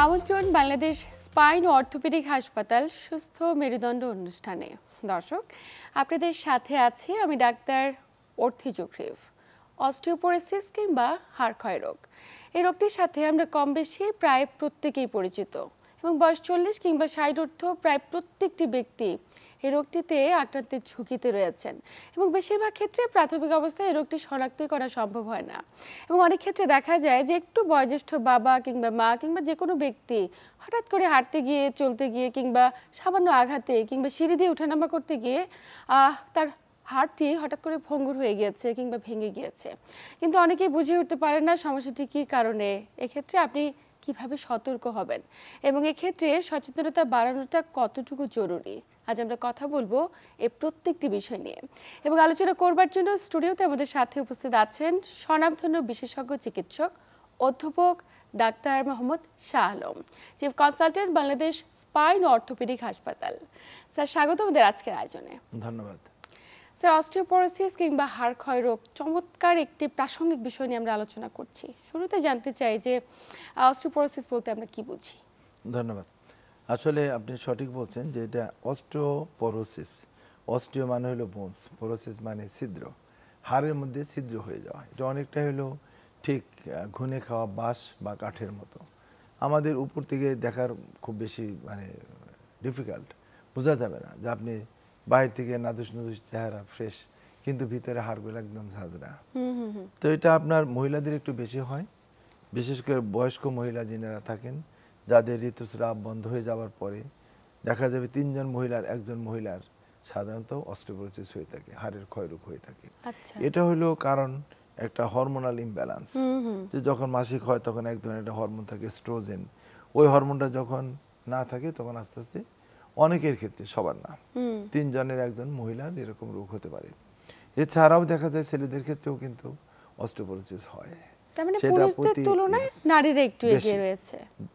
আমন্ত্রণ বাংলাদেশ স্পাইন ও অর্থোপেডিক হাসপাতাল সুস্থ মেরুদণ্ড অনুষ্ঠানে। দর্শক, আপনাদের সাথে আছি আমি ডাক্তার অর্থি জোখরিফ। অস্টিওপোরোসিস কিংবা হাড় ক্ষয় রোগ, এই রোগটির সাথে আমরা কম বেশি প্রায় প্রত্যেকেই পরিচিত এবং বয়স 40 কিংবা 60 ঊর্ধ্ব প্রায় প্রত্যেকটি ব্যক্তি এই রোগটিতে আক্রান্তের ঝুঁকিতে রয়েছেন এবং বেশিরভাগ ক্ষেত্রে প্রাথমিক অবস্থায় এই রোগটি শনাক্তই করা সম্ভব হয় না এবং অনেক ক্ষেত্রে দেখা যায় যে একটু বয়োজ্যেষ্ঠ বাবা কিংবা মা কিংবা যে কোনো ব্যক্তি হঠাৎ করে হাঁটতে গিয়ে, চলতে গিয়ে কিংবা সামান্য আঘাতে কিংবা সিঁড়ি দিয়ে ওঠানামা করতে গিয়ে তার হাড়টি হঠাৎ করে ভঙ্গুর হয়ে গিয়েছে কিংবা ভেঙে গিয়েছে, কিন্তু অনেকেই বুঝে উঠতে পারেন না সমস্যাটি কী কারণে। এক্ষেত্রে আপনি কিভাবে সতর্ক হবেন এবং এক্ষেত্রে সচেতনতা বাড়ানোটা কতটুকু জরুরি, আজ আমরা কথা বলবো এই প্রত্যেকটি বিষয় নিয়ে। এবং আলোচনা করবার জন্য স্টুডিওতে আমাদের সাথে উপস্থিত আছেন স্বনামধন্য বিশেষজ্ঞ চিকিৎসক অধ্যাপক doctor Mohammad Shah Alam, chief consultant Bangladesh spine ও অর্থোপেডিক হাসপাতাল। স্যার, স্বাগত আমাদের আজকের আয়োজনে। ধন্যবাদ। স্যার, অস্টিওপোরোসিস কিংবা হাড় ক্ষয় রোগ চমৎকার একটি প্রাসঙ্গিক বিষয় নিয়ে আমরা আলোচনা করছি। শুরুতে জানতে চাই যে অস্টিওপোরোসিস বলতে আমরা কি বুঝি? ধন্যবাদ। আসলে আপনি সঠিক বলছেন যে এটা অস্টিওপোরোসিস। অস্টিও মানে হলো বোনস, পোরোসিস মানে ছিদ্র, হাড়ের মধ্যে ছিদ্র হয়ে যাওয়া। এটা অনেকটা হলো ঠিক ঘুনে খাওয়া বাঁশ বা কাঠের মতো। আমাদের উপর থেকে দেখার খুব বেশি ডিফিকাল্ট, বোঝা যাবে না যে আপনি বাইরে থেকে নাদুস নাদুস চেহারা ফ্রেশ, কিন্তু ভিতরে হাড়গুলো একদম ঝাঁঝরা। তো এটা আপনার মহিলাদের একটু বেশি হয়, বিশেষ করে বয়স্ক মহিলা যিনারা থাকেন, যাদের ঋতুস্রাব বন্ধ হয়ে যাওয়ার পরে দেখা যাবে 3 জন মহিলার 1 জন মহিলার সাধারণত অস্টিওপোরোসিস হয়ে থাকে, হাড়ের ক্ষয়রোগ হয়ে থাকে। এটা হলো কারণ একটা হরমোনাল ইমব্যালেন্স, যে যখন মাসিক হয় তখন এক ধরনের একটা হরমোন থাকে এস্ট্রোজেন, ওই হরমোনটা যখন না থাকে তখন আস্তে আস্তে অনেকের ক্ষেত্রে, সবার না, 3 জনের 1 জন মহিলার এরকম রোগ হতে পারে। এছাড়াও দেখা যায় ছেলেদের ক্ষেত্রেও কিন্তু অস্টিওপোরোসিস হয়। সেটা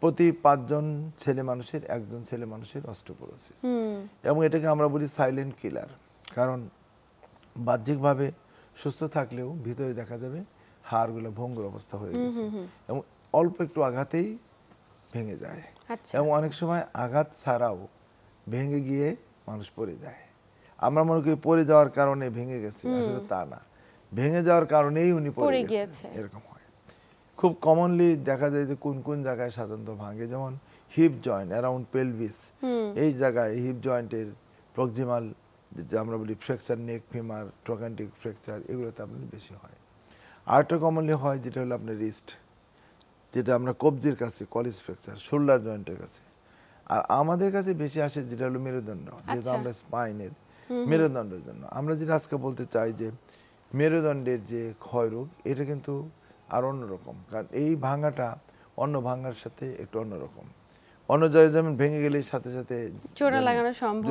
প্রতি 5 জন ছেলে মানুষের 1 জন ছেলে মানুষের অস্টিওপোরোসিস, এবং এটাকে আমরা বলি সাইলেন্ট কিলার। কারণ বাহ্যিকভাবে সুস্থ থাকলেও ভিতরে দেখা যাবে হাড়গুলো ভঙ্গুর অবস্থা হয়ে গেছে এবং অল্প একটু আঘাতেই ভেঙে যায়। এবং অনেক সময় আঘাত ছাড়াও ভেঙে গিয়ে মানুষ পড়ে যায়। আমরা মনে করি পড়ে যাওয়ার কারণে ভেঙে গেছে, আসলে তা না, ভেঙে যাওয়ার কারণেই উনি পড়ে গেছে, এরকম হয়। খুব কমনলি দেখা যায় যে কোন কোন জায়গায় সাধারণত ভাঙে, যেমন হিপ জয়েন্ট অ্যারাউন্ড পেলভিস, এই জায়গায় হিপ জয়েন্টের প্রক্সিমাল, যেটা আমরা বলি ফ্র্যাকচার, নেক ফিমার, ট্রোকান্টিক ফ্র্যাকচার, এগুলোতে আপনার বেশি হয়। আরেকটা কমনলি হয় যেটা হলো আপনার রিস্ট, যেটা আমরা কবজির কাছে কলিস ফ্র্যাকচার, শোল্ডার জয়েন্টের কাছে। আর আমাদের কাছে বেশি আসে যেটা হলো মেরুদণ্ড, যেটা আমরা স্পাইনের মেরুদণ্ডের জন্য। আমরা যেটা আজকে বলতে চাই যে মেরুদণ্ডের যে ক্ষয় রোগ, এটা কিন্তু আর অন্যরকম, কারণ এই ভাঙাটা অন্য ভাঙার সাথে একটু অন্যরকম। অন্য জায়গায় যেমন ভেঙে গেলে সাথে সাথে জোড়া লাগানো সম্ভব,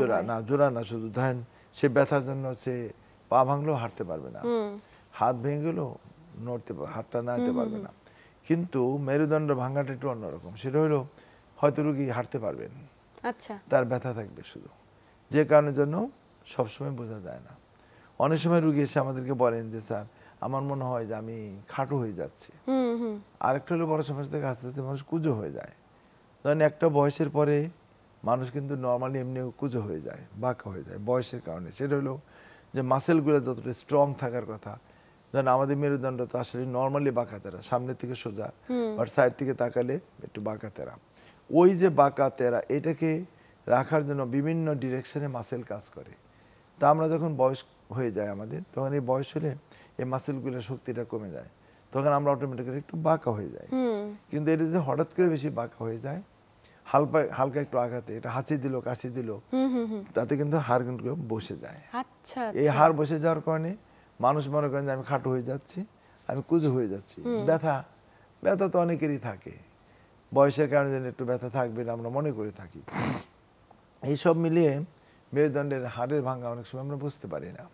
জোড়া না, শুধু ধরেন সে ব্যথার জন্য সে পা ভাঙলেও হাঁটতে পারবে না, হাত ভেঙে গেলেও নড়তে, হাতটা নাড়তে পারবে না। কিন্তু মেরুদণ্ড ভাঙাটা একটু অন্যরকম। সেটা হলো হয়তো রুগী হাঁটতে পারবেন, তার ব্যথা থাকবে শুধু, যে কারণের জন্য সবসময় বোঝা যায় না। অনেক সময় রুগী এসে আমাদেরকে বলেন যে স্যার, আমার মনে হয় যে আমি খাটো হয়ে যাচ্ছি। আরেকটা হলো বড় সমস্যা থেকে আস্তে আস্তে মানুষ কুঁজো হয়ে যায়। ধরেন একটা বয়সের পরে মানুষ কিন্তু নর্মালি এমনিও কুঁজো হয়ে যায়, বাঁকা হয়ে যায় বয়সের কারণে। সেটা হলো যে মাসেলগুলো যতটা স্ট্রং থাকার কথা, ধরেন আমাদের মেরুদণ্ড তো আসলে নর্মালি বাঁকা তেরা, সামনের থেকে সোজা, আর সাইড থেকে তাকালে একটু বাঁকা তেরা। ওই যে বাঁকা তেরা, এটাকে রাখার জন্য বিভিন্ন ডিরেকশনে মাসেল কাজ করে। তা আমরা যখন বয়স হয়ে যায় আমাদের, তখন এই বয়স হলে এই মাসেলগুলোর শক্তিটা কমে যায়, তখন আমরা অটোমেটিক্যালি একটু বাঁকা হয়ে যাই। কিন্তু এটা যদি হঠাৎ করে বেশি বাঁকা হয়ে যায়, হালকা একটু আঘাতে, এটা হাঁচি দিল, কাশি দিল, তাতে কিন্তু হাড়গুলো বসে যায়। এই হাড় বসে যাওয়ার কারণে মানুষ মনে করেন যে আমি খাটো হয়ে যাচ্ছি, আমি কুঁজো হয়ে যাচ্ছি। ব্যথা তো অনেকেরই থাকে, বয়সের কারণে যেন একটু ব্যথা থাকবে না আমরা মনে করে থাকি। এইসব মিলিয়ে মেরুদণ্ডের হাড়ের ভাঙা অনেক সময় আমরা বুঝতে পারি না।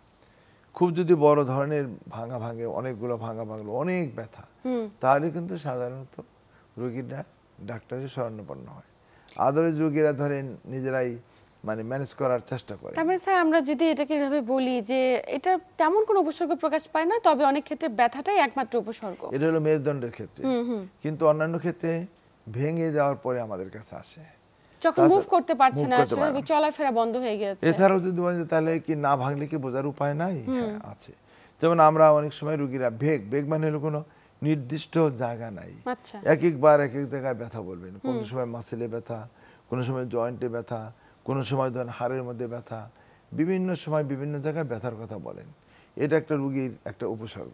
খুব যদি বড় ধরনের ভাঙা ভাঙে, অনেকগুলো ভাঙা ভাঙলো, অনেক ব্যথা, তাহলে কিন্তু সাধারণত রোগীরা ডাক্তারের শরণাপন্ন হয়। আদারওয়াইজ রোগীরা ধরেন নিজেরাই ম্যানেজ করার চেষ্টা করে। তারপরে স্যার, আমরা যদি এটাকে এভাবে বলি যে এটা তেমন কোনো উপসর্গ প্রকাশ পায় না, তবে অনেক ক্ষেত্রে ব্যথাটাই একমাত্র উপসর্গ, এটা হলো মেরুদণ্ডের ক্ষেত্রে। কিন্তু অন্যান্য ক্ষেত্রে ভেঙে যাওয়ার পরে আমাদের কাছে আসে, যখন মুভ করতে পারছে না, স্বাভাবিক চলাফেরা বন্ধ হয়ে গেছে। এছাড়াও যদি বলেন যে তাহলে কি না ভাঙলে কি বোঝার উপায় নাই? হ্যাঁ আছে। যেমন আমরা অনেক সময় রুগীরা বেগ মানে হলো কোনো নির্দিষ্ট জায়গা নাই, আচ্ছা, এক একবার এক এক জায়গায় ব্যথা বলবেন, কোন সময় মাসেলে ব্যথা, কোন সময় জয়েন্টে ব্যথা, কোন সময় ধরেন হাড়ের মধ্যে ব্যথা, বিভিন্ন সময় বিভিন্ন জায়গায় ব্যথার কথা বলেন। এটা একটা রুগীর একটা উপসর্গ।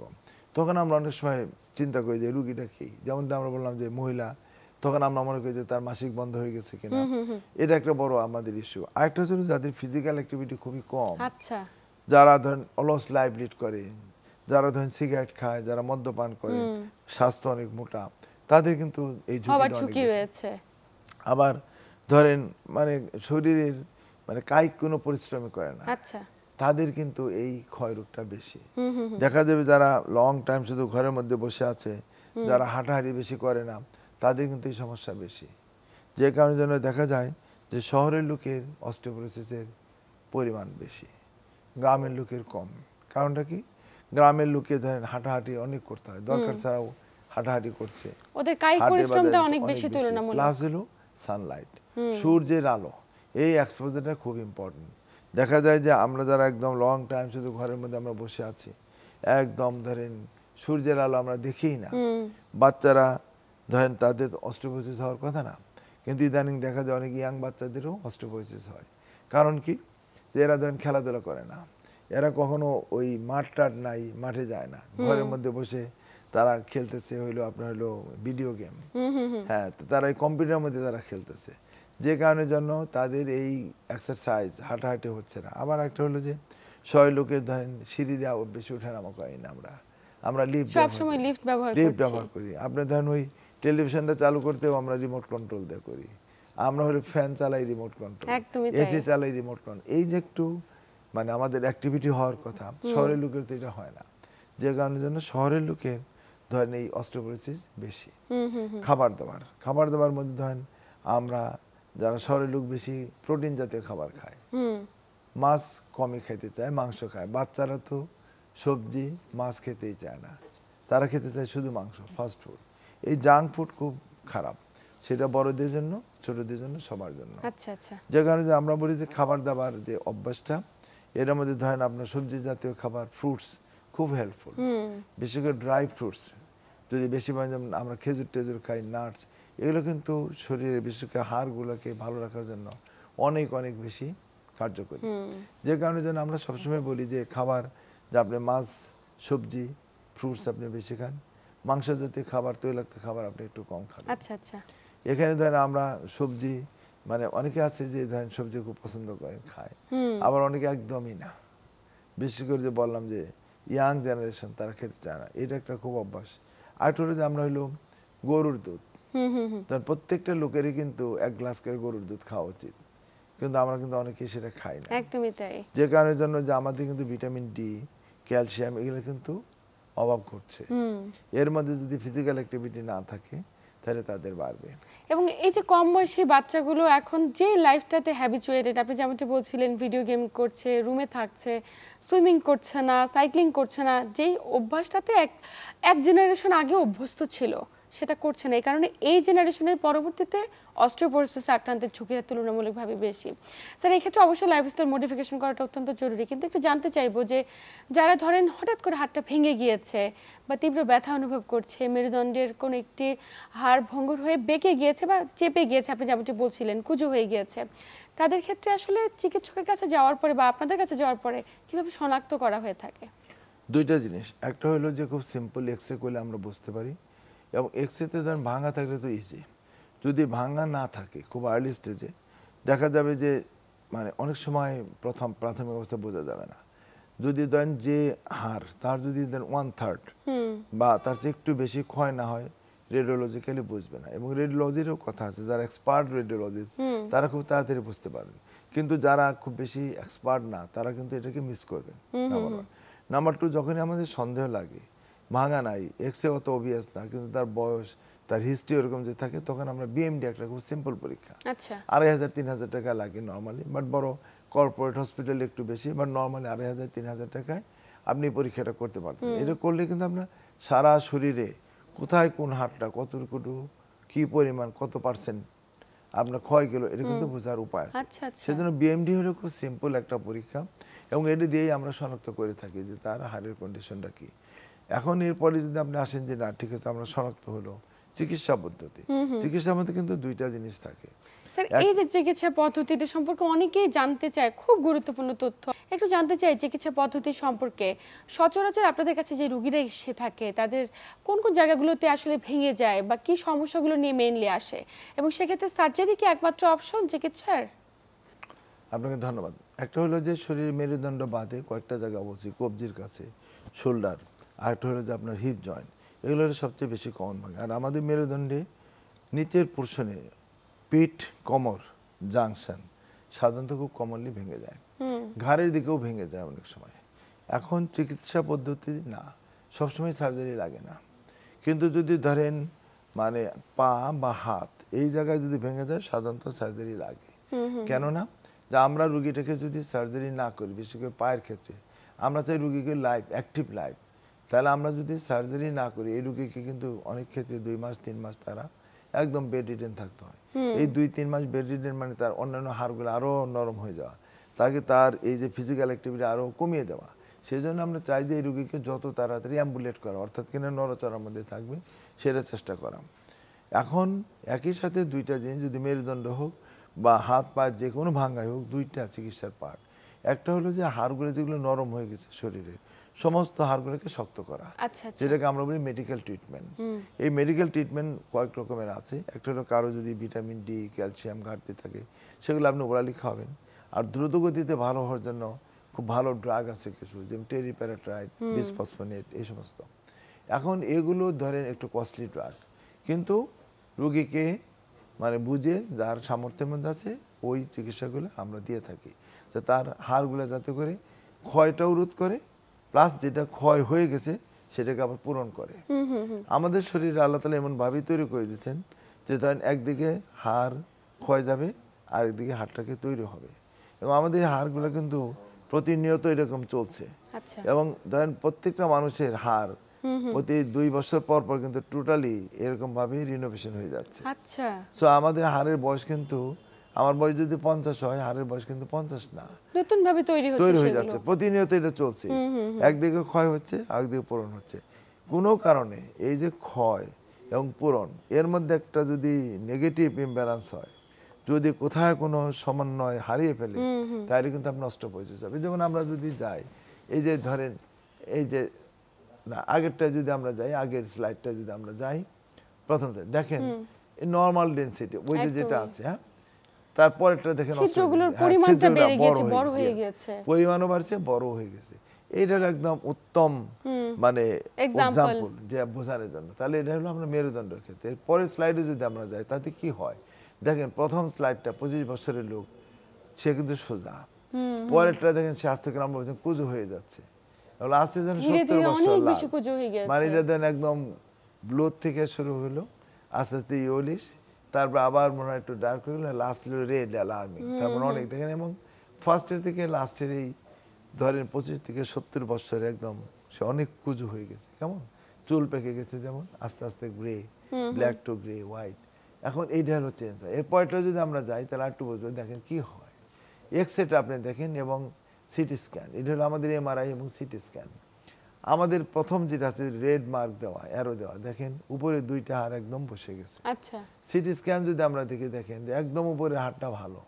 তখন আমরা অনেক সময় চিন্তা করি যে রুগীটা কি, যেমনটা আমরা বললাম যে মহিলা, তখন আমরা মনে করি যে তার মাসিক বন্ধ হয়ে গেছে কিনা, এটা একটা বড় আমাদের ইস্যু। আরেকটা হচ্ছে যাদের ফিজিক্যাল অ্যাক্টিভিটি খুবই কম, আচ্ছা, যারা ধরেন অলস লাইফ লিড করে, যারা ধরেন সিগারেট খায়, যারা মদ্যপান করে, স্বাস্থ্য অনেক মোটা, তাদের কিন্তু এই ঝুঁকি রয়েছে। আবার ধরেন মানে শরীরের মানে কায়িক কোনো পরিশ্রমই করে না, আচ্ছা, তাদের কিন্তু এই ক্ষয় রোগটা বেশি দেখা যাবে। যারা লং টাইম শুধু ঘরের মধ্যে বসে আছে, যারা হাঁটাহাঁটি বেশি করে না, তাদের কিন্তু এই সমস্যা বেশি। যে কারণে জন্য দেখা যায় যে শহরের লোকের অস্টিওপোরোসিসের পরিমাণ বেশি, গ্রামের লোকের কম। কারণটা কি? গ্রামের লোকে ধরেন হাঁটাহাঁটি অনেক করতে হয়, দরকার ছাড়াও হাঁটাহাঁটি করছে, ওদের কায়িক পরিশ্রমটা অনেক বেশি তুলনামূলক। প্লাস হলো সানলাইট, সূর্যের আলো, এই এক্সপোজারটা খুব ইম্পর্টেন্ট। দেখা যায় যে আমরা যারা একদম লং টাইম শুধু ঘরের মধ্যে আমরা বসে আছি, একদম ধরেন সূর্যের আলো আমরা দেখিই না, বাচ্চারা ধরেন তাদের অস্টিওপোরোসিস হওয়ার কথা না, কিন্তু ইদানিং দেখা যায় অনেক ইয়াং বাচ্চাদেরও অস্টিওপোরোসিস হয়। কারণ কি? যে এরা ধরেন খেলাধুলা করে না, এরা কখনো ওই মাঠ টাট নাই, মাঠে যায় না, ঘরের মধ্যে বসে তারা খেলতেছে হইলো আপনার হলো ভিডিও গেম, হ্যাঁ, তারা এই কম্পিউটারের মধ্যে তারা খেলতেছে, যে কারণের জন্য তাদের এই এক্সারসাইজ হাঁটাহাঁটি হচ্ছে না। আবার একটা হলো যে শহরের লোকের ধরেন সিঁড়ি দেওয়া বেশি ওঠানামা করি না, আমরা লিফট ব্যবহার করি। আপনি ধরেন ওই টেলিভিশনটা চালু করতেও আমরা রিমোট কন্ট্রোল দিয়ে করি, আমরা হলো ফ্যান চালাই রিমোট কন্ট্রোল, এসি চালাই রিমোট কন্ট্রোল। এই যে একটু মানে আমাদের অ্যাক্টিভিটি হওয়ার কথা, শহরের লোকের তো এটা হয় না, যে কারণের জন্য শহরের লোকের ধরেন এই অস্টিওপোরোসিস বেশি। খাবার দাবার মধ্যে ধরেন আমরা যারা শহরের লোক বেশি প্রোটিন জাতীয় খাবার খায়, মাছ কমই খেতে চায়, মাংস খায়। বাচ্চারা তো সবজি মাছ খেতেই চায় না, তারা খেতে চায় শুধু মাংস, ফাস্ট ফুড। এই জাঙ্ক ফুড খুব খারাপ, সেটা বড়দের জন্য, ছোটদের জন্য, সবার জন্য। আচ্ছা আচ্ছা, যে কারণে যে আমরা বলি যে খাবার দাবার যে অভ্যাসটা, এর মধ্যে ধরেন আপনার সবজি জাতীয় খাবার, ফ্রুটস খুব হেল্পফুল, বিশেষ করে ড্রাই ফ্রুটস যদি বেশি পরিমাণে আমরা খেজুর টেজুর খাই, নাটস, এগুলো কিন্তু শরীরে বিশেষ করে হাড়গুলোকে ভালো রাখার জন্য অনেক অনেক বেশি কার্যকরী। যে কারণে জন্য আমরা সবসময় বলি যে খাবার, যে আপনি মাছ, সবজি, ফ্রুটস আপনি বেশি খান, মাংস জাতীয় খাবার, তৈলাক্ত খাবার আপনি একটু কম খান। আচ্ছা আচ্ছা, এখানে ধরেন আমরা সবজি মানে অনেকে আছে যে ধরেন সবজি খুব পছন্দ করে খায়, আবার অনেকে একদমই না। বিশেষ করে যে বললাম যে ইয়াং জেনারেশন তারা খেতে চায় না, এটা একটা খুব অভ্যাস। আর হলো যে আমরা হলো গরুর দুধ, তার প্রত্যেকটা লোকেরই কিন্তু 1 গ্লাস করে গরুর দুধ খাওয়া উচিত, কিন্তু আমরা কিন্তু অনেকে সেটা খাই না। একদমই তাই। যে কারণের জন্য যে আমাদের কিন্তু ভিটামিন ডি, ক্যালসিয়াম এগুলো কিন্তু অভাব ঘটছে। এর মধ্যে যদি ফিজিক্যাল অ্যাক্টিভিটি না থাকে তাহলে তাদের বাড়বে। এবং এই যে কম বয়সী বাচ্চাগুলো এখন যে লাইফটাতে হ্যাবিচুয়েটেড, আপনি যেমনটা বলছিলেন ভিডিও গেম করছে, রুমে থাকছে, সুইমিং করছে না, সাইক্লিং করছে না, যেই অভ্যাসটাতে এক জেনারেশন আগে অভ্যস্ত ছিল সেটা করছে না। এই কারণে এই জেনারেশনের পরবর্তীতে অস্টিওপোরোসিস আক্রান্তের ঝুঁকিটা তুলনামূলকভাবে বেশি। স্যার, এই ক্ষেত্রে অবশ্যই লাইফস্টাইল মডিফিকেশন করাটা অত্যন্ত জরুরি, কিন্তু একটু জানতে চাইবো যে যারা ধরেন হঠাৎ করে হাতটা ভেঙে গিয়েছে বা তীব্র ব্যথা অনুভব করছে, মেরুদণ্ডের কোনো একটি হাড় ভঙ্গুর হয়ে বেঁকে গিয়েছে বা চেপে গিয়েছে, আপনি যেমনটি বলছিলেন কুঁজো হয়ে গিয়েছে, তাদের ক্ষেত্রে আসলে চিকিৎসকের কাছে যাওয়ার পরে বা আপনাদের কাছে যাওয়ার পরে কিভাবে শনাক্ত করা হয়ে থাকে? দুইটা জিনিস, একটা হলো যে খুব সিম্পল এক্সরে করলে আমরা বুঝতে পারি, এবং এক্সরেতে ধরেন ভাঙা থাকলে তো ইজি। যদি ভাঙা না থাকে খুব আর্লি স্টেজে দেখা যাবে যে মানে অনেক সময় প্রাথমিক অবস্থা বোঝা যাবে না। যদি ধরেন যে হাড় তার যদি ধরেন 1/3 বা তার চেয়ে একটু বেশি ক্ষয় না হয়, রেডিওলজিক্যালি বুঝবে না। এবং রেডিওলজিরও কথা আছে, যারা এক্সপার্ট রেডিওলজিস্ট তারা খুব তাড়াতাড়ি বুঝতে পারবে, কিন্তু যারা খুব বেশি এক্সপার্ট না তারা কিন্তু এটাকে মিস করবেন। নাম্বার 2, যখনই আমাদের সন্দেহ লাগে ভাঙা নাই, এক্সরে অত অবভিয়াস না, কিন্তু তার বয়স, তার হিস্ট্রি এরকম যে থাকে, তখন আমরা বিএমডি একটা খুব সিম্পল পরীক্ষা, 2500-3000 টাকা লাগে নর্মালি, বাট বড় কর্পোরেট হসপিটালে একটু বেশি, বাট নর্মালি 2500-3000 টাকায় আপনি পরীক্ষাটা করতে পারছেন। এটা করলে কিন্তু আপনার সারা শরীরে কোথায় কোন হাড়টা কতটুকু কি পরিমাণ কত পার্সেন্ট আপনার ক্ষয় গেল, এটা কিন্তু বোঝার উপায় আছে। আচ্ছা আচ্ছা। সেজন্য বিএমডি হলো খুব সিম্পল একটা পরীক্ষা, এবং এটি দিয়েই আমরা শনাক্ত করে থাকি যে তার হাড়ের কন্ডিশনটা কি। এখন এরপরে যদি আপনি আসেন যে না ঠিক আছে আমরা শনাক্ত হলো, চিকিৎসা পদ্ধতি। চিকিৎসার মধ্যে কিন্তু দুইটা জিনিস থাকে। স্যার, এই যে চিকিৎসা পদ্ধতিটা সম্পর্কে অনেকেই জানতে চায়, খুব গুরুত্বপূর্ণ তথ্য একটু জানতে চাই চিকিৎসা পদ্ধতি সম্পর্কে। সচরাচর আপনাদের কাছে যে রোগীরা এসে থাকে তাদের কোন কোন জায়গাগুলোতে আসলে ভেঙে যায় বা কি সমস্যাগুলো নিয়ে মেইনলি আসে, এবং সেক্ষেত্রে সার্জারি কি একমাত্র অপশন চিকিৎসার? আপনাকে ধন্যবাদ। একটা হলো যে শরীরের মেরুদণ্ড বাদে কয়েকটা জায়গা অবশ্যই, কবজির কাছে, শোল্ডার, আর একটা হলো যে আপনার হিপ জয়েন্ট, এগুলো হলো সবচেয়ে বেশি কমন ভাগে। আর আমাদের মেরুদণ্ডে নিচের পোর্শনে পিঠ কোমর জাংশন সাধারণত খুব কমনলি ভেঙে যায়, ঘাড়ের দিকেও ভেঙে যায় অনেক সময়। এখন চিকিৎসা পদ্ধতি না, সবসময় সার্জারি লাগে না, কিন্তু যদি ধরেন মানে পা বা হাত এই জায়গায় যদি ভেঙে যায় সাধারণত সার্জারি লাগে। কেননা যে আমরা রুগীটাকে যদি সার্জারি না করি, বিশেষ করে পায়ের ক্ষেত্রে আমরা চাই রুগীকে লাইফ অ্যাক্টিভ লাইফ, তাহলে আমরা যদি সার্জারি না করি এই রুগীকে কিন্তু অনেক ক্ষেত্রে 2 মাস 3 মাস তারা একদম বেড রিডেন থাকতে হয়। এই 2-3 মাস বেড রিডেন মানে তার অন্যান্য হাড়গুলো আরো নরম হয়ে যাওয়া, তাকে তার এই যে ফিজিক্যাল অ্যাক্টিভিটি আরো কমিয়ে দেওয়া। সেই জন্য আমরা চাই যে এই রুগীকে যত তাড়াতাড়ি অ্যাম্বুলেট করা, অর্থাৎ কিনা নড়াচড়ার মধ্যে থাকবে সেটা চেষ্টা করা। এখন একই সাথে দুইটা জিনিস, যদি মেরুদণ্ড হোক বা হাত পায়ের যে কোনো ভাঙ্গাই হোক, দুইটা চিকিৎসার পার্ট। একটা হলো যে হাড়গুলো যেগুলো নরম হয়ে গেছে শরীরের সমস্ত হাড়গুলোকে শক্ত করা, আচ্ছা আচ্ছা। যেটাকে আমরা বলি মেডিকেল ট্রিটমেন্ট। এই মেডিকেল ট্রিটমেন্ট কয়েক রকমের আছে। একটা হলো কারো যদি ভিটামিন ডি ক্যালসিয়াম ঘাটতি থাকে সেগুলো আপনি ওরালি খাওয়াবেন। আর দ্রুত গতিতে ভালো হওয়ার জন্য খুব ভালো ড্রাগ আছে কিছু, যেমন টেরিপ্যারাট্রাইড, বিসফসফোনেট, এই সমস্ত। এখন এগুলো ধরেন একটু কস্টলি ড্রাগ, কিন্তু রোগীকে মানে বুঝে যার সামর্থ্যের মধ্যে আছে ওই চিকিৎসাগুলো আমরা দিয়ে থাকি, যে তার হাড়গুলো যাতে করে ক্ষয়টাও রোধ করে, প্লাস যেটা ক্ষয় হয়ে গেছে সেটাকে আবার পূরণ করে। আমাদের শরীরে আল্লাহ তাআলা এমন ভাবেই তৈরি করে দিয়েছেন যে ধরেন একদিকে হাড় ক্ষয় যাবে, আরেকদিকে হাড়টাকে তৈরি হবে, এবং আমাদের এই হাড়গুলো কিন্তু প্রতিনিয়ত এরকম চলছে। আচ্ছা। এবং ধরেন প্রত্যেকটা মানুষের হাড় প্রতি 2 বছর পর পর কিন্তু টোটালি এরকম ভাবে রিনোভেশন হয়ে যাচ্ছে। আচ্ছা। সো আমাদের হাড়ের বয়স কিন্তু, আমার বয়স যদি 50 হয়, হাড়ের বয়স কিন্তু 50 না, নতুন ভাবে তৈরি হয়ে যাচ্ছে। প্রতিনিয়ত এটা চলছে, একদিকে ক্ষয় হচ্ছে আরেকদিকে পূরণ হচ্ছে। কোনো কারণে এই যে ক্ষয় এবং পূরণ এর মধ্যে একটা যদি নেগেটিভ ইমব্যালেন্স হয়, যদি কোথায় কোনো সমন্বয় হারিয়ে ফেলে, তাহলে কিন্তু আপনার অস্ট্রোপোসিস হবে। যেমন আমরা যদি যাই, এই যে ধরেন এই যে না আগেরটা যদি আমরা যাই, আগের স্লাইডটা যদি আমরা যাই, প্রথম দেখেন নরমাল ডেনসিটি ওই যে যেটা আছে, হ্যাঁ, তারপরেরটা দেখেন ছিদ্রগুলোর পরিমাণটা বেড়ে গেছে, বড় হয়ে গেছে, পরিমাণও বাড়ছে, বড় হয়ে গেছে। এইটার একদম উত্তম মানে এক্সাম্পল যে বোঝানোর জন্য। তাহলে এটা হলো আমরা মেরুদণ্ডের ক্ষেত্রে। পরের স্লাইডে যদি আমরা যাই তাতে কি হয় দেখেন, প্রথম স্লাইডটা 25 বছরের লোক, সে কিন্তু সোজা। পরেরটা দেখেন সে আস্তে করে আমরা বলছেন কুজো হয়ে যাচ্ছে, লাস্টে যেন 70 বছর মানে এটা দেন একদম ব্লুর থেকে শুরু হলো, আস্তে আস্তে ইয়োলিশ, তারপর আবার মনে হয় একটু ডার্ক হয়ে গেল, লাস্ট হলো রেড অ্যালার্মিং। তারপর অনেক দেখেন, এবং ফার্স্টের থেকে লাস্টের এই ধরেন 25 থেকে 70 বছরে একদম সে অনেক কুজো হয়ে গেছে। কেমন চুল পেকে গেছে, যেমন আস্তে আস্তে grey, black to grey, white. এখন এইটা হলো চেঞ্জ হয়। এরপরটা যদি আমরা যাই তাহলে একটু বুঝবেন, দেখেন কি হয়। এক্স-রেটা আপনি দেখেন এবং সিটি স্ক্যান, এটা হলো আমাদের এমআরআই এবং সিটি স্ক্যান। আমাদের প্রথম যেটা আছে রেড মার্ক দেওয়া, অ্যারো দেওয়া, দেখেন উপরে দুইটা হাড় একদম বসে গেছে। আচ্ছা। সিটি স্ক্যান যদি আমরা দেখি, দেখেন যে একদম উপরে হাড়টা ভালো,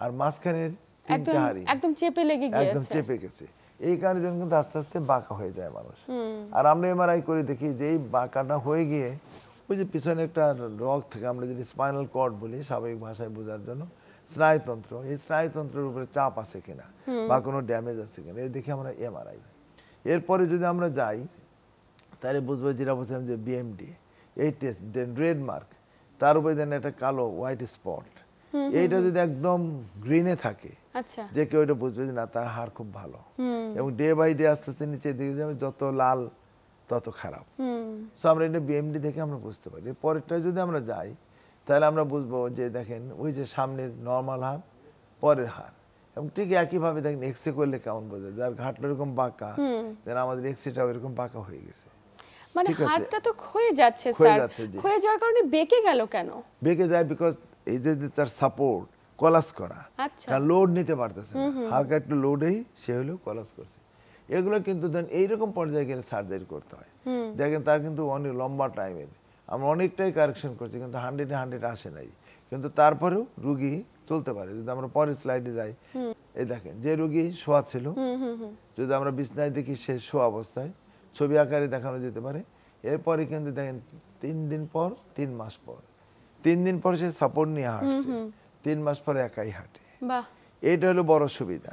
আর মাঝখানের তিনটা হাড়ি একদম চেপে লেগে গিয়েছে, একদম চেপে গেছে। এই কারণে কিন্তু আস্তে আস্তে বাঁকা হয়ে যায় মানুষ। আর আমরা এমআরআই করে দেখি যে এই বাঁকাটা হয়ে গিয়ে ওই যে পিছনে একটা রগ থেকে, আমরা যদি স্পাইনাল কর্ড বলি স্বাভাবিক ভাষায় বোঝার জন্য, স্নায়ুতন্ত্র, এই স্নায়ুতন্ত্রের উপরে চাপ আছে কিনা বা কোনো ড্যামেজ আছে কিনা, এই দেখি আমরা এমআরআই। এরপরে যদি আমরা যাই তাহলে বুঝবো, যেটা বলছিলাম যে বিএমডি, এই টেস্ট দেন রেড মার্ক, তার উপরে দেন একটা কালো হোয়াইট স্পট, এইটা যদি একদম গ্রিনে থাকে, আচ্ছা, যে কেউ এটা বুঝবে যে না তার হাড় খুব ভালো, এবং ডে বাই ডে আস্তে আস্তে নিচের দিকে যাবে, যত লাল তত খারাপ। সো আমরা এটা বিএমডি দেখে আমরা বুঝতে পারি। পরেরটা যদি আমরা যাই তাহলে আমরা বুঝবো যে দেখেন ওই যে সামনের নর্মাল হাড়, পরের হাড়, এবং ঠিক একইভাবে দেখেন এক্সরে করলে কেমন বোঝা, যার ঘাটটা এরকম বাঁকা, যেন আমাদের এক্সরেটাও এরকম বাঁকা হয়ে গেছে। মানে ঠিক আছে হাড়টা তো ক্ষয়ে যাচ্ছে ক্ষয়ে স্যার, যাচ্ছে, জি। ক্ষয়ে যাওয়ার কারণে বেঁকে গেল কেন? বেঁকে যায় বিকজ এই যে তার সাপোর্ট কলাস করা, আচ্ছা। কারণ লোড নিতে পারতেছে না, হালকা একটু লোডেই সে হলো কলাস করছে। এগুলো কিন্তু দেন এইরকম পর্যায়ে গেলে সার্জারি করতে হয়। দেখেন তার কিন্তু অনেক লম্বা টাইমের, আমরা অনেকটাই কারেকশন করছি কিন্তু 100-100 আসে নাই, কিন্তু তারপরেও রুগী চলতে পারে। যদি আমরা পরের স্লাইডে যাই, এই দেখেন যে রুগী শোয়া ছিল, যদি আমরা বিছনায় দেখি সে শোয়া অবস্থায়, ছবি আকারে দেখানো যেতে পারে। এরপরে কিন্তু দেখেন 3 দিন পর 3 মাস পর 3 দিন পর সে সাপোর্ট নিয়ে হাঁটছে, 3 মাস পরে একাই হাঁটে। বাহ, এটা হলো বড় সুবিধা।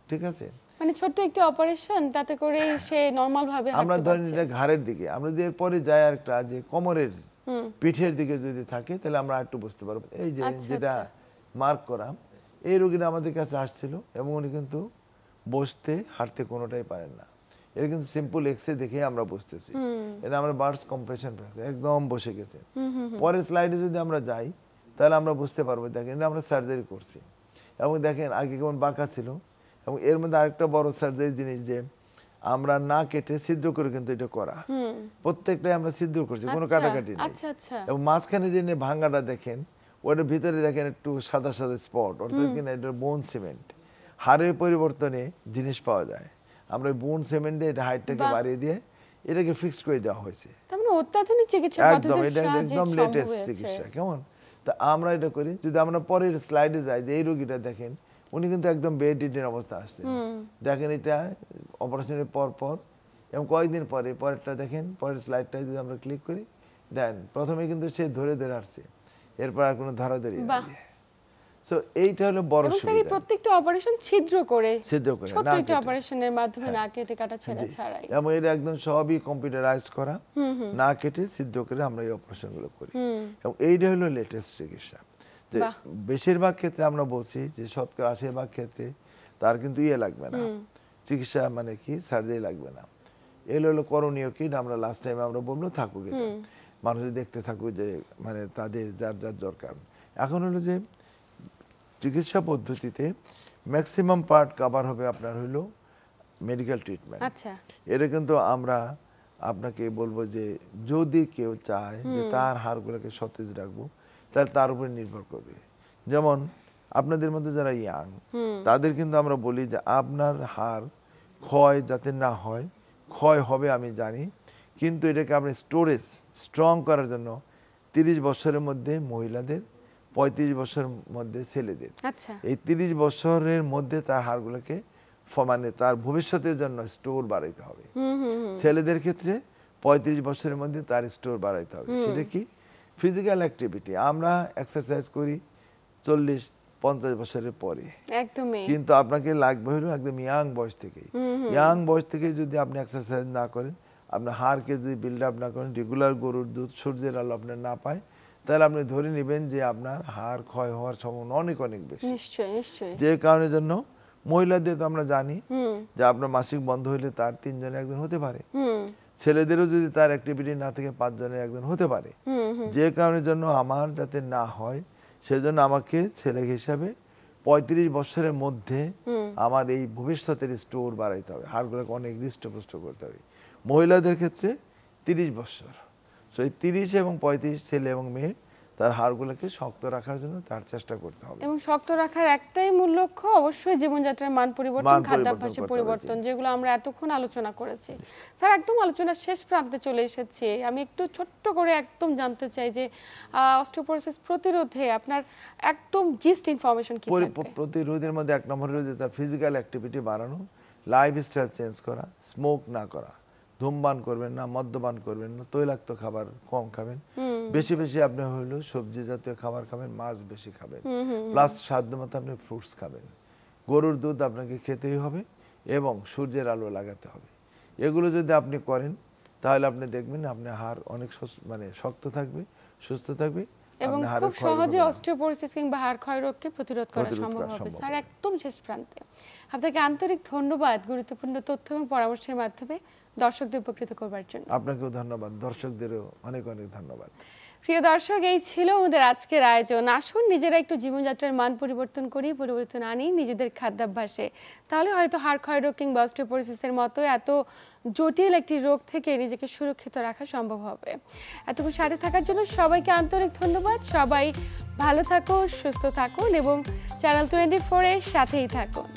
ঠিক আছে, মানে ছোট্ট একটি অপারেশন, তাতে করে সে নরমাল ভাবে আমরা হাঁটতে ধরেন পারছে। এটা ঘাড়ের দিকে, আমরা যদি এরপরে যাই আরেকটা যে কোমরের পিঠের দিকে যদি থাকে তাহলে আমরা একটু বুঝতে পারবো। এই যে আচ্ছা, যেটা আচ্ছা। মার্ক করা, এই রোগীটা আমাদের কাছে আসছিল এবং উনি কিন্তু বসতে হাঁটতে কোনোটাই পারেন না। এটা কিন্তু সিম্পল এক্সরে দেখে আমরা বুঝতেছি, এটা আমরা বার্স কম্প্রেশন ফ্র্যাকচার, একদম বসে গেছে। পরের স্লাইডে যদি আমরা যাই তাহলে আমরা বুঝতে পারবো, দেখেন এটা আমরা সার্জারি করছি এবং দেখেন আগে কেমন বাঁকা ছিল। এবং এর মধ্যে আরেকটা বড় সার্জারি জিনিস যে আমরা না কেটে ছিদ্র করে কিন্তু এটা করা, প্রত্যেকটাই আমরা ছিদ্র করছি, কোনো আচ্ছা, কাটাকাটি নেই। আচ্ছা, আচ্ছা। এবং মাঝখানে যে ভাঙাটা দেখেন, ওটার ভিতরে দেখেন একটু সাদা সাদা স্পট, অর্থাৎ কিনা এটা বোন সিমেন্ট, হাড়ের পরিবর্তনে জিনিস পাওয়া যায়। আমরা বোন সিমেন্ট দিয়ে এটা হাইটটাকে বাড়িয়ে দিয়ে এটাকে ফিক্সড করে দেওয়া হয়েছে। তার মানে অত্যাধুনিক চিকিৎসা একদম, পদ্ধতির এটা সাহায্যে একদম সম্ভব লেটেস্ট হয়েছে। চিকিৎসা। কেমন, তা আমরা এটা করি। যদি আমরা পরের স্লাইডে যাই, যে এই রোগীটা দেখেন, উনি কিন্তু একদম বেড রিডেন অবস্থা আসছে। দেখেন এটা অপারেশনের পর পর এবং কয়েকদিন পরে পরেরটা দেখেন, পরের স্লাইডটায় যদি আমরা ক্লিক করি, দেন প্রথমে কিন্তু সে ধরে ধরে আসছে, এরপর আর কোনো ধরাধরি বাহ। নেই। সো এইটা হলো বড় এবং স্যার এই সুবিধা। প্রত্যেকটা অপারেশন ছিদ্র করে, ছিদ্র করে, ছোট্ট না একটা কেটে। অপারেশনের মাধ্যমে না কেটে কাটা ছেঁড়া ছাড়াই। এবং এটা একদম সবই কম্পিউটারাইজ করা, না কেটে ছিদ্র করে আমরা এই অপারেশনগুলো করি। এবং এইটা হলো লেটেস্ট চিকিৎসা। যে বাহ। বেশিরভাগ ক্ষেত্রে আমরা বলছি যে 80% ক্ষেত্রে তার কিন্তু ইয়ে লাগবে না, চিকিৎসা মানে কি সার্জারি লাগবে না। এগুলো হলো করণীয় কি, আমরা লাস্ট টাইম আমরা বলবো থাকুক, এটা মানুষ দেখতে থাকুক যে মানে তাদের যার যার দরকার। এখন হলো যে চিকিৎসা পদ্ধতিতে ম্যাক্সিমাম পার্ট কভার হবে আপনার হলো মেডিকেল ট্রিটমেন্ট। আচ্ছা। এটা কিন্তু আমরা আপনাকে বলবো যে যদি কেউ চায় যে তার হাড়গুলোকে সতেজ রাখবো, তাহলে তার উপরে নির্ভর করবে। যেমন আপনাদের মধ্যে যারা ইয়াং, তাদের কিন্তু আমরা বলি যে আপনার হাড় ক্ষয় যাতে না হয়, ক্ষয় হবে আমি জানি, কিন্তু এটাকে আপনি স্টোরেজ স্ট্রং করার জন্য 30 বছরের মধ্যে মহিলাদের, 35 বছরের মধ্যে ছেলেদের, আচ্ছা। এই 30 বছরের মধ্যে তার হাড়গুলোকে মানে তার ভবিষ্যতের জন্য স্টোর বাড়াইতে হবে। ছেলেদের ক্ষেত্রে 35 বছরের মধ্যে তার স্টোর বাড়াইতে হবে। সেটা কি, ফিজিক্যাল অ্যাক্টিভিটি। আমরা এক্সারসাইজ করি 40-50 বছরের পরে, একদমই। কিন্তু আপনাকে লাগবে হলো একদম ইয়াং বয়স থেকেই। ইয়াং বয়স থেকে যদি আপনি এক্সারসাইজ না করেন, আপনার হাড়কে যদি বিল্ড আপ না করেন, রেগুলার গরুর দুধ, সূর্যের আলো আপনার না পায়, তাহলে আপনি ধরে নেবেন যে আপনার হাড় ক্ষয় হওয়ার সম্ভাবনা অনেক অনেক বেশি। নিশ্চয়ই, নিশ্চয়ই। যে কারণের জন্য মহিলাদের তো আমরা জানি যে আপনার মাসিক বন্ধ হইলে তার 3 জনে একজন হতে পারে, ছেলেদেরও যদি তার অ্যাক্টিভিটি না থেকে 5 জনের একজন হতে পারে। যে কারণের জন্য আমার যাতে না হয়, সেজন্য আমাকে ছেলে হিসাবে 35 বছরের মধ্যে আমার এই ভবিষ্যতের স্টোর বাড়াইতে হবে, হাড়গুলোকে অনেক হৃষ্টপুষ্ট করতে হবে। মহিলাদের ক্ষেত্রে 30 বছর। সো এই 30 এবং 35 ছেলে এবং মেয়ে তার হাড়গুলোকে শক্ত রাখার জন্য তার চেষ্টা করতে হবে। এবং শক্ত রাখার একটাই মূল লক্ষ্য, অবশ্যই জীবনযাত্রার মান পরিবর্তন, খাদ্যাভ্যাসের পরিবর্তন, যেগুলো আমরা এতক্ষণ আলোচনা করেছি। স্যার একদম আলোচনার শেষ প্রান্তে চলে এসেছি। আমি একটু ছোট্ট করে একদম জানতে চাই যে অস্টিওপোরোসিস প্রতিরোধে আপনার একদম জিস্ট ইনফরমেশন কি থাকবে? প্রতিরোধের মধ্যে 1 নম্বর হলো যে তার ফিজিক্যাল অ্যাক্টিভিটি বাড়ানো, লাইফস্টাইল চেঞ্জ করা, স্মোক না করা, ধূমপান করবেন না, মদ্যপান করবেন না, তৈলাক্ত খাবার কম খাবেন, বেশি বেশি আপনি হলো সবজি জাতীয় খাবার খাবেন, মাছ বেশি খাবেন, প্লাস সাধ্যমতো আপনি ফ্রুটস খাবেন, গরুর দুধ আপনাকে খেতেই হবে এবং সূর্যের আলো লাগাতে হবে। এগুলো যদি আপনি করেন তাহলে আপনি দেখবেন আপনার হাড় অনেক মানে শক্ত থাকবে, সুস্থ থাকবে এবং খুব সহজে অস্টিওপোরোসিস কিংবা হাড় ক্ষয় রোগকে প্রতিরোধ করা সম্ভব হবে। স্যার একদম শেষ প্রান্তে আপনাকে আন্তরিক ধন্যবাদ গুরুত্বপূর্ণ তথ্য এবং পরামর্শের মাধ্যমে দর্শকদের উপকৃত করবার জন্য। আপনাকেও ধন্যবাদ, দর্শকদেরও অনেক অনেক ধন্যবাদ। প্রিয় দর্শক, এই ছিল আমাদের আজকের আয়োজন। আসুন নিজেরা একটু জীবনযাত্রার মান পরিবর্তন করি, পরিবর্তন আনি নিজেদের খাদ্যাভ্যাসে। তাহলে হয়তো হাড় ক্ষয় রোগ কিংবা অস্টিওপোরোসিসের মতো এত জটিল একটি রোগ থেকে নিজেকে সুরক্ষিত রাখা সম্ভব হবে। এতক্ষণ সাথে থাকার জন্য সবাইকে আন্তরিক ধন্যবাদ। সবাই ভালো থাকুন, সুস্থ থাকুন এবং চ্যানেল 24 এর সাথেই থাকুন।